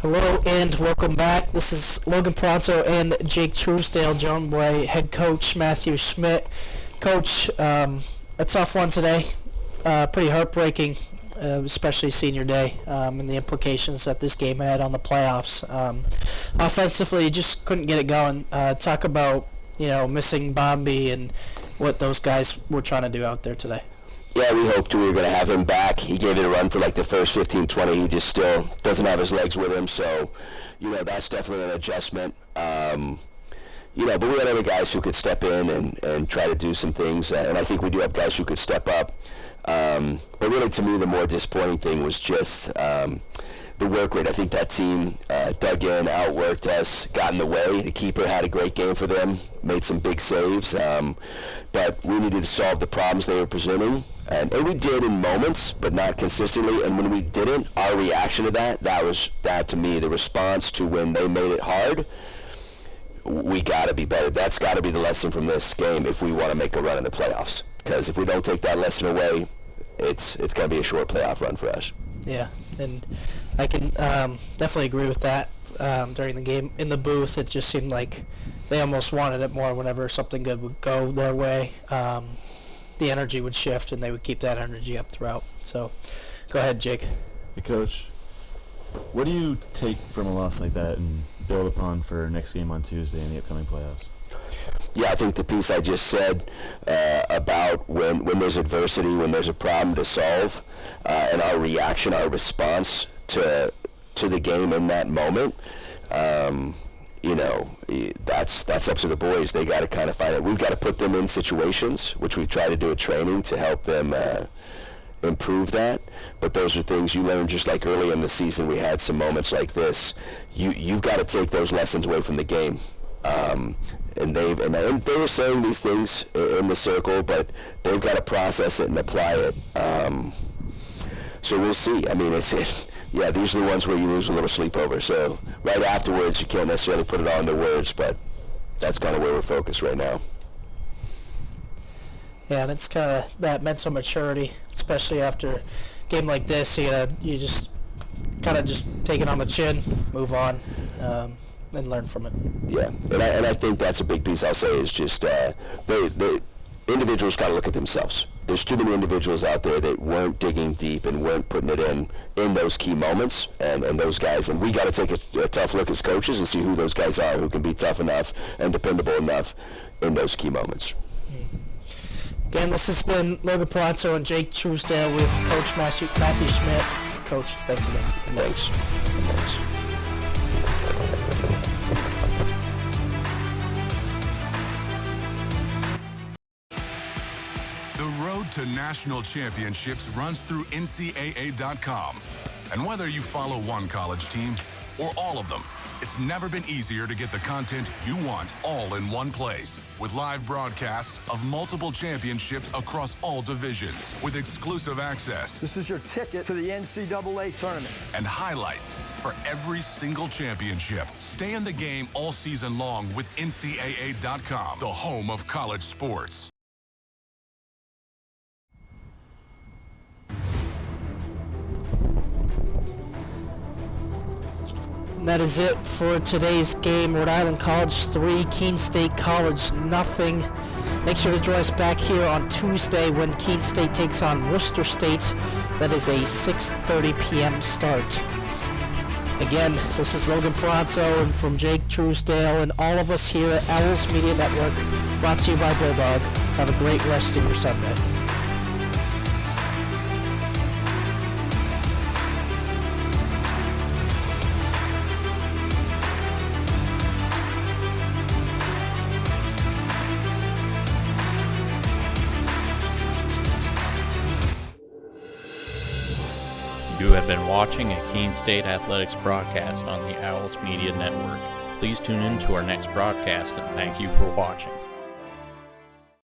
Hello and welcome back. This is Logan Paronto and Jake Truesdale, joined by head coach Matthew Schmidt. Coach, a tough one today. Pretty heartbreaking, especially senior day, and the implications that this game had on the playoffs. Offensively, you just couldn't get it going. Talk about, missing Bombi and what those guys were trying to do out there today. Yeah, we hoped we were going to have him back. He gave it a run for like the first 15, 20. He just still doesn't have his legs with him. So, that's definitely an adjustment. But we had other guys who could step in and try to do some things. And I think we do have guys who could step up. But really, to me, the more disappointing thing was just the work rate. I think that team dug in, outworked us, got in the way. The keeper had a great game for them, made some big saves. But we needed to solve the problems they were presenting. And we did in moments, but not consistently. And when we didn't, our reaction to that was, to me, the response to when they made it hard. We got to be better. That's got to be the lesson from this game if we want to make a run in the playoffs. Because if we don't take that lesson away, it's going to be a short playoff run for us. Yeah, and I can definitely agree with that. During the game in the booth, it just seemed like they almost wanted it more whenever something good would go their way. The energy would shift, and they would keep that energy up throughout. So, go ahead, Jake. Hey, Coach. What do you take from a loss like that and build upon for next game on Tuesday in the upcoming playoffs? Yeah, I think the piece I just said about when there's adversity, when there's a problem to solve, and our reaction, our response to the game in that moment, that's up to the boys. They got to kind of find it. We've got to put them in situations, which we try to do at training to help them improve that. But those are things you learn just like early in the season. We had some moments like this. You've got to take those lessons away from the game. And they were saying these things in the circle, but they've got to process it and apply it. So we'll see. I mean, these are the ones where you lose a little sleep over. So right afterwards, you can't necessarily put it all into words, but that's kind of where we're focused right now. Yeah, and it's kind of that mental maturity, especially after a game like this. You just kind of just take it on the chin, move on, and learn from it. Yeah, and I think that's a big piece I'll say is just the individuals got to look at themselves. There's too many individuals out there that weren't digging deep and weren't putting it in those key moments, and those guys. And we got to take a tough look as coaches and see who those guys are who can be tough enough and dependable enough in those key moments. Again, this has been Logan Paronto and Jake Truesdale with Coach Matthew Schmidt. Coach, thanks again. Thanks. The road to national championships runs through NCAA.com. And whether you follow one college team or all of them, it's never been easier to get the content you want all in one place. With live broadcasts of multiple championships across all divisions, with exclusive access. This is your ticket to the NCAA tournament. And highlights for every single championship. Stay in the game all season long with NCAA.com, the home of college sports. That is it for today's game. Rhode Island College 3, Keene State College nothing. Make sure to join us back here on Tuesday when Keene State takes on Worcester State. That is a 6:30 p.m. start. Again, this is Logan Paronto and from Jake Truesdale and all of us here at Owls Media Network, brought to you by Bulldog. Have a great rest of your Sunday. You have been watching a Keene State Athletics broadcast on the Owls Media Network. Please tune in to our next broadcast and thank you for watching.